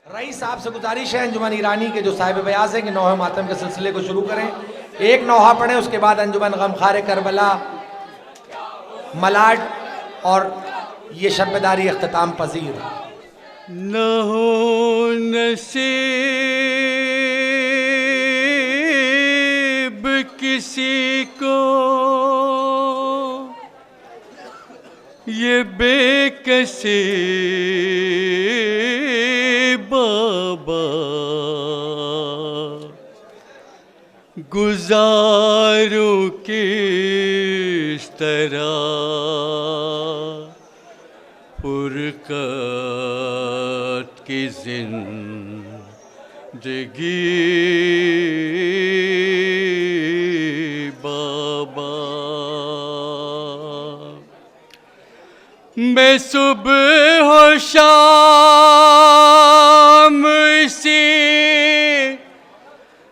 Rice साहब से गुजारिश है अंजुमन ईरानी के जो साहिब बयाज हैं कि नौहे मातम के सिलसिले को शुरू करें। एक नौहा पढ़ें, उसके बाद अंजुमन गमखार करबला, मलाड और ये शब्बदारी अख्ताम पजीर। न हो नसीब किसी को ये बेकसी बाबा, गुजारूं किस तरह फुरकत की जिंदगी बाबा। मैं सुबह हो शाम इसी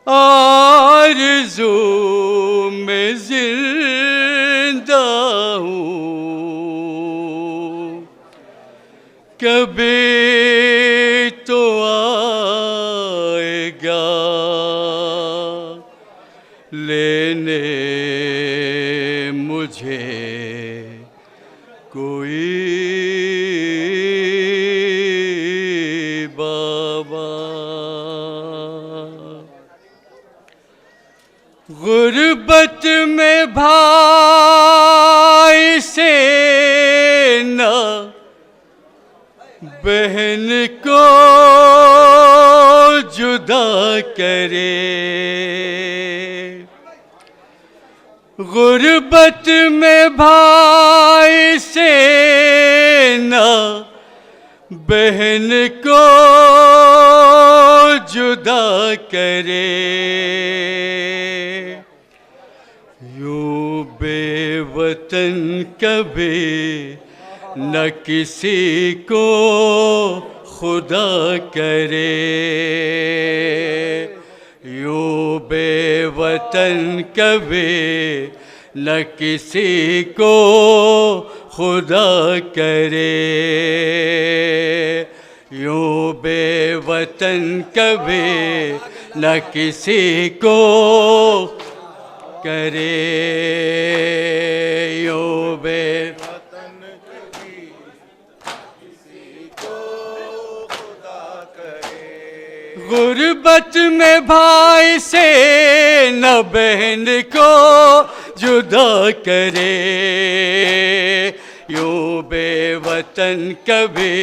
आरज़ू में जिंदा हूँ, कभी तो आएगा लेने मुझे कोई बाबा। गुर्बत में भाई से ना बहन को जुदा करे, गुर्बत में भाई से ना बहन को जुदा करे। यूं बेवतन कभी न किसी को खुदा करे, यूं बेवतन कभी न किसी को खुदा करे, यूं बेवतन कभी न किसी को करे, यूं बेवतन कभी किसी को खुदा करे। गुर्बत में भाई से न बहन को जुदा करे, यूं बेवतन कभी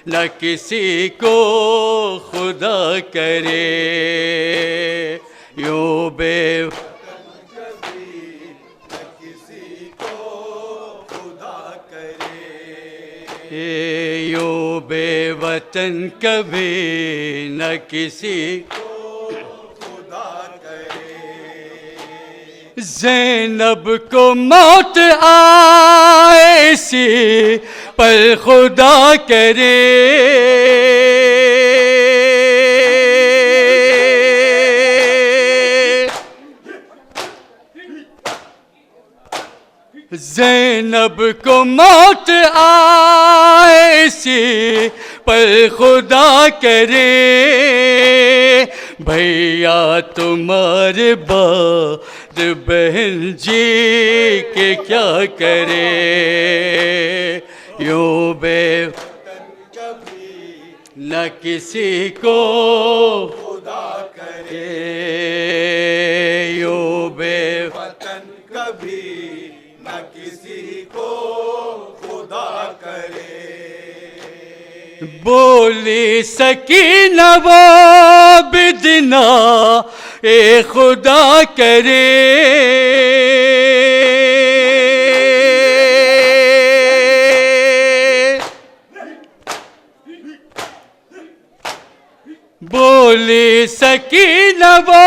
न किसी को खुदा करे, यूं बेवतन कभी न किसी को खुदा करे, यूं बेवतन कभी न किसी को खुदा करे। ज़ैनब को मौत आए सी पर खुदा करे, ज़ैनब को मौत आए सी पर खुदा करे, भैया तुम्हारे बाद बहन जी के क्या करे, यूं बेवतन कभी न किसी को खुदा करे, यूं बेवतन कभी न किसी को खुदा करे। बोली सकीना वो बिदना ए खुदा करे, बोली सकीना वो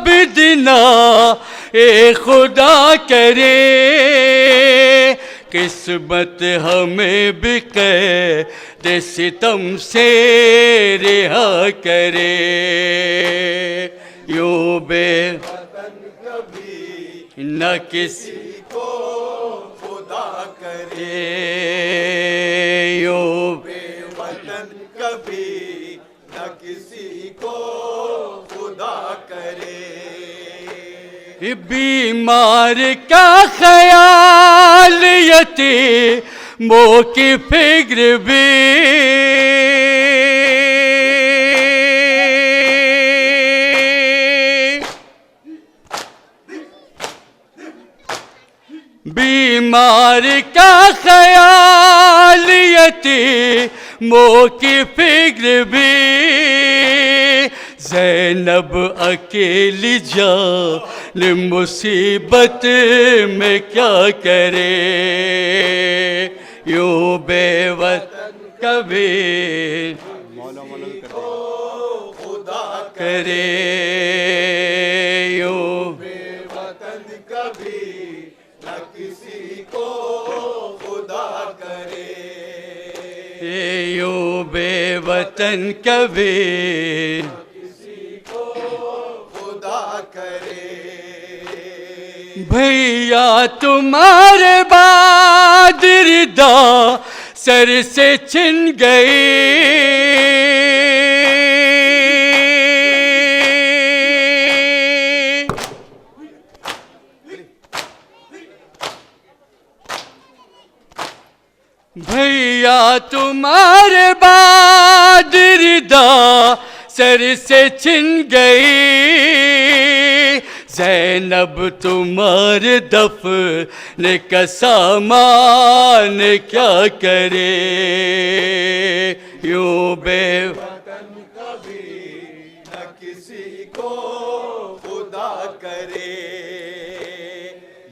बिदना ए खुदा करे, किस्मत हमें भी कैद सितम से रिहा करे, यूं बेवतन कभी न किसी को खुदा करे, यूं बेवतन कभी न किसी को खुदा करे। बीमार का ख्याल यतीमों की फिक्र भी, बीमार का ख्याल यतीमों की फिक्र भी, ज़ैनब अकेली जान मुसीबत में क्या करे। यूं बेवतन कभी खुदा करे, यूं बेवतन कभी न किसी को खुदा करे। यूं बेवतन कभी खुदा करे। भैया तुम्हारे बाद रिदा सर से छिन गई, भैया तुम्हारे बाद रिदा सर से छिन गई, ज़ैनब तुम्हारे दफन का सामान क्या करे। यूं वतन कभी न किसी को खुदा करे।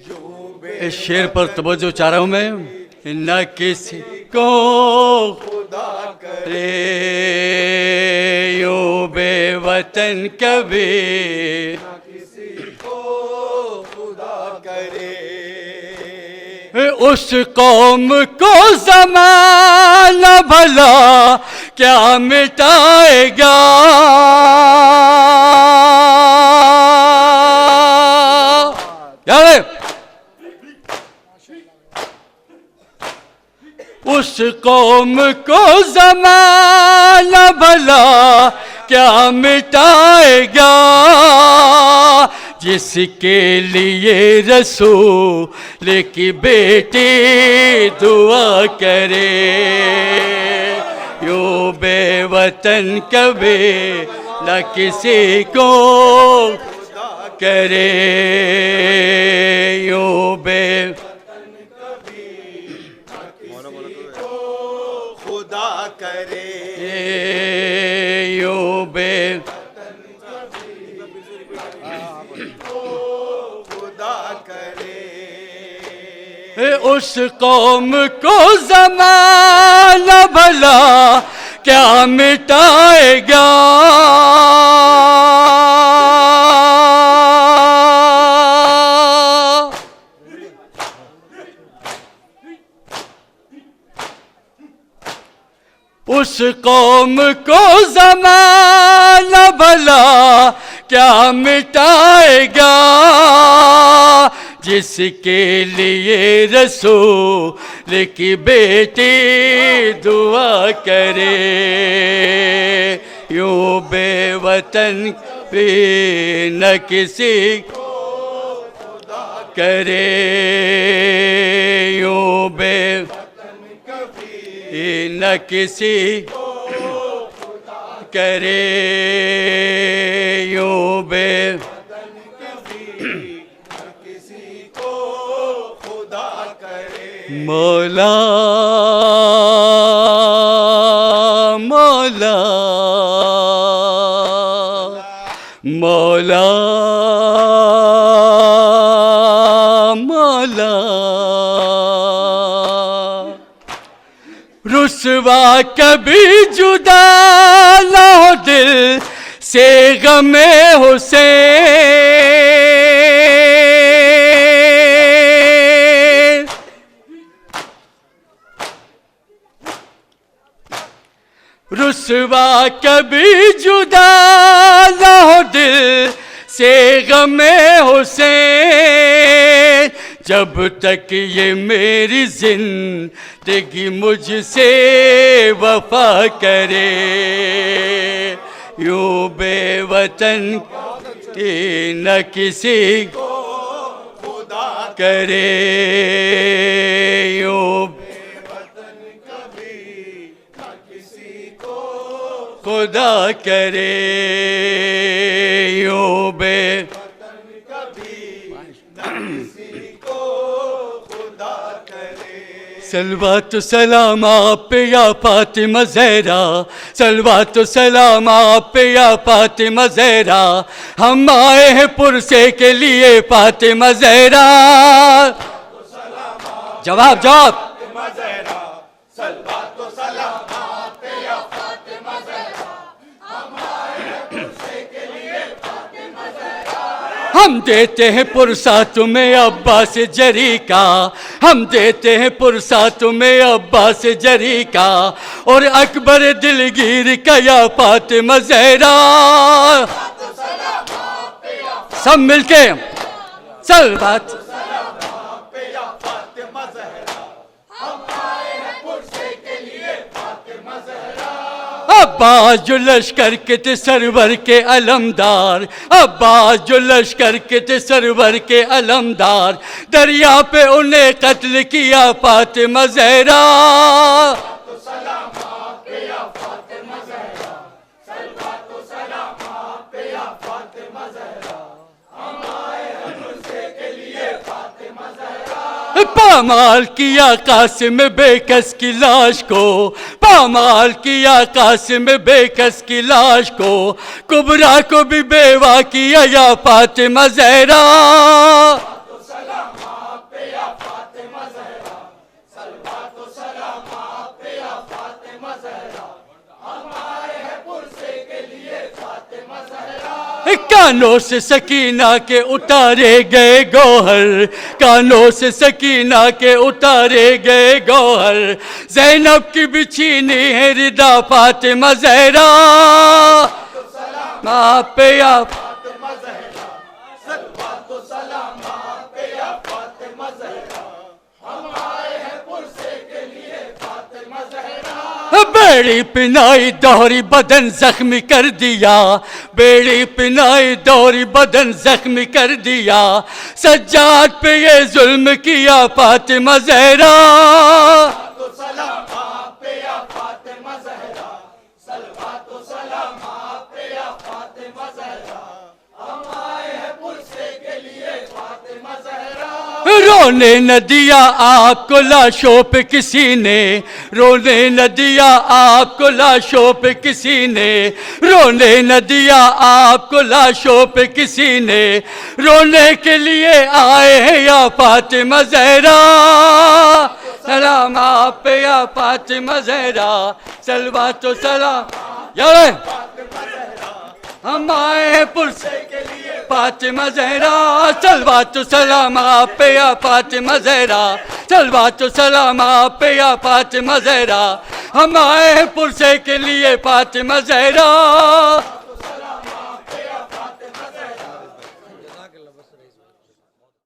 यूं इस शेर पर तवज्जो चाह रहा हूं मैं। न किसी को खुदा करे। रे यूं बेवतन कभी न किसी को खुदा करे। उस कौम को ज़माना भला क्या मिटाएगा। यार उस कौम को ज़माना भला क्या मिटाएगा, जिसके लिए रसूल की बेटी दुआ करे। यूं बेवतन कभी न किसी को करे। यूं खुदा करे। यूं खुदा करे। उस कौम को ज़माना भला क्या मिटाएगा। उस कौम को ज़माना भला क्या मिटाएगा, जिसके लिए रसूल की बेटी दुआ करे। यूं बेवतन भी न किसी करे। यूं न किसी करे। यूं किसी को खुदा करे। मौला मौला मौला मौला रुसवा कभी जुदा न हो दिल से गमे हुसैन। रुसवा कभी जुदा न हो दिल से गमे हुसैन, जब तक ये मेरी जिंदगी मुझसे वफा करे। यूं बेवतन की न किसी खुदा करे, यूं खुदा करे, यूं बे खुदा करे। सलवात सलाम आप पे या फातिमा ज़हरा, सलवात सलाम आप पे या फातिमा ज़हरा, हम आए हैं पुरसे के लिए फातिमा ज़हरा। जवाब जवाब ज़हरा सलवात तो सलाम आप पे या फातिमा ज़हरा, हम देते हैं पुरसा तुम्हें अब्बास जरी का, हम देते हैं पुरसा तुम्हें अब्बास जरी का, और अकबर दिलगीर का या फातिमा ज़हरा। सब मिलके सलवात अब्बास जो लश्कर के थे सरवर के अलमदार, अब्बास जो लश्कर के थे सरवर के अलमदार, दरिया पे उन्हें कत्ल किया फातिमा ज़हरा। पामाल किया कासिम बेकस की लाश को, पामाल किया कासिम बेकस की लाश को, कुबरा को भी बेवा किया या फातिमा ज़हरा। कानों से सकीना के उतारे गए गौहर, कानों से सकीना के उतारे गए गौहर, ज़ैनब की बिछीनी है रिदा फातिमा ज़हरा। आप पे आप बेड़ी पिनाई दोहरी बदन जख्मी कर दिया, बेड़ी पिनाई दोहरी बदन जख्मी कर दिया, सज्जाद पे ये जुल्म किया फातिमा ज़हरा। रोने न दिया आपको लाशों पे किसी ने, रोने न दिया आपको लाशों पे किसी ने, रोने न दिया आपको लाशों पे किसी ने, रोने के लिए आए हैं या फातिमा ज़हरा। सलाम आप पे या फातिमा ज़हरा, सलवात तो सलाम यार, हम आए हैं पुरसे के लिए फातिमा ज़हरा, सलवात तो सलाम आप पे या फातिमा ज़हरा, सलवात तो सलाम आप पे या फातिमा ज़हरा, हम आए हैं पुरसे के लिए फातिमा ज़हरा।